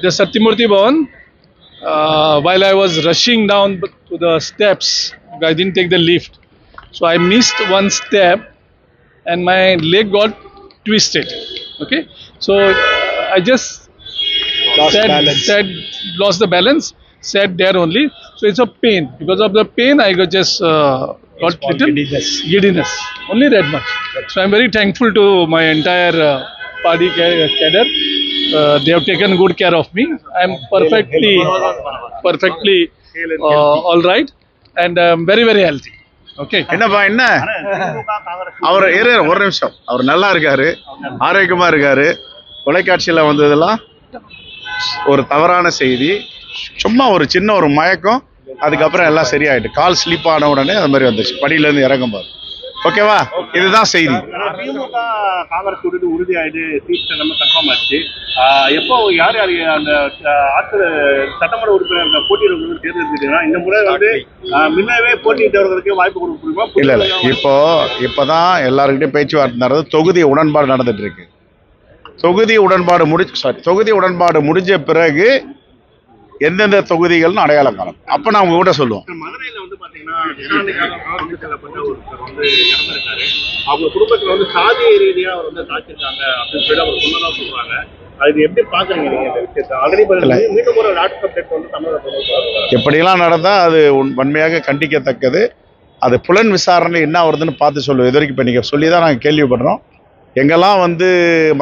the Satyamurti Bhavan. While I was rushing down to the steps, I didn't take the lift. So I missed one step and my leg got twisted. Okay. So I just lost the balance, sat there only. So it's a pain. Because of the pain, I got little giddiness. Only that much. So I'm very thankful to my entire party cadre. They have taken good care of me. I'm perfectly all right, and I'm very, very healthy. Okay. என்னப்பா என்ன அவர் ஒரு நிமிஷம், அவர் நல்லா இருக்காரு, ஆரோக்கியமா இருக்காரு. தொலைக்காட்சியில் வந்ததெல்லாம் ஒரு தவறான செய்தி, சும்மா ஒரு சின்ன ஒரு மயக்கம், அதுக்கப்புறம் எல்லாம் சரியாயிட்டு. கால் ஸ்லிப் ஆன உடனே அது மாதிரி வந்துச்சு, படியிலேருந்து இறங்கும் போது. ஓகேவா, இதுதான் செய்தி. திமுக காங்கிரஸ் கூட்டணி உறுதியாயிட்டு சீட் நம்ம கன்ஃபார்ம் ஆச்சு. எப்போ யார் யார் அந்த சட்டமன்ற உறுப்பினர்கள் போட்டியிடவர்கள் தேர்ந்தெடுத்துட்டீங்கன்னா இந்த முறை வந்து முன்னவே போட்டியிட்டவர்களுக்கு வாய்ப்பு கொடுக்க முடியுமா? இல்லை இப்போதான் எல்லாருக்கிட்டையும் பேச்சுவார்த்தை நடந்தது. தொகுதி உடன்பாடு நடந்துட்டு இருக்கு. தொகுதி உடன்பாடு முடிஞ்ச பிறகு எந்தெந்த தொகுதிகள்னு அடையாளம் காணும். அப்ப நான் உங்க கூட சொல்லுவோம். மதுரையில வந்து பாத்தீங்கன்னா ஒருத்தர் வந்து இறந்திருக்காரு. அவங்க குடும்பத்துல வந்து சாதிய ரீதியா அவர் வந்து தாக்கிருக்காங்க அப்படின்னு சொல்லி அவர் சொன்னதா சொல்றாங்க. அது எப்படி பாக்குறீங்க நீங்க இந்த விஷயத்தை? ஆல்ரெடி மீண்டும் ஒரு லாட் சப்ஜெக்ட் வந்து தமிழக எப்படியெல்லாம் நடந்தா அது வன்மையாக கண்டிக்கத்தக்கது. அது புலன் விசாரணை என்ன வருதுன்னு பார்த்து சொல்லுவோம். இது வரைக்கும் இப்போ நீங்கள் சொல்லி தான் நாங்கள் கேள்விப்படுறோம். எங்கெல்லாம் வந்து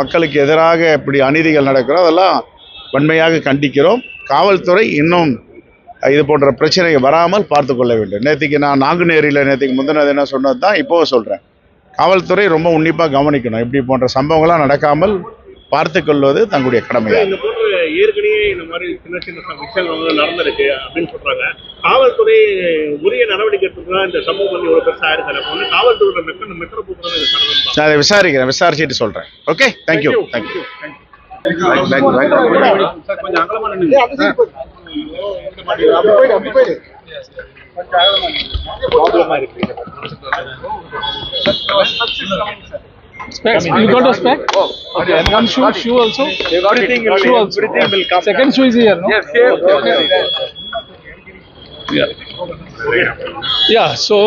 மக்களுக்கு எதிராக இப்படி அநீதிகள் நடக்கிறோம் அதெல்லாம் வன்மையாக கண்டிக்கிறோம். காவல்துறை இன்னும் இது போன்ற பிரச்சனை வராமல் பார்த்து கொள்ள வேண்டும். நேற்றுக்கு நான் நாங்குநேரியில் நேற்றுக்கு முந்தினது என்ன சொன்னது தான் இப்போவும் சொல்கிறேன். காவல்துறை ரொம்ப உன்னிப்பாக கவனிக்கணும். இப்படி போன்ற சம்பவங்கள்லாம் நடக்காமல் பார்த்து கொள்வது தங்களுடைய கடமையாக. இந்த போன்ற ஏற்கனவே இந்த மாதிரி சின்ன சின்ன விஷயங்கள் வந்து நடந்திருக்கு அப்படின்னு சொல்றாங்க. காவல்துறை உரிய நடவடிக்கை எடுத்துதான் இந்த சம்பவம் வந்து இவ்வளவு பெருசாக இருக்கு. காவல்துறை மெட்ரோ போக்குவரத்து நான் அதை விசாரிச்சுட்டு சொல்றேன். Okay, thank you. Specs. You got a spec? Oh, okay. And one shoe also? Everything will come. Second shoe is here, no? Yes, yes. Yeah. Yeah, so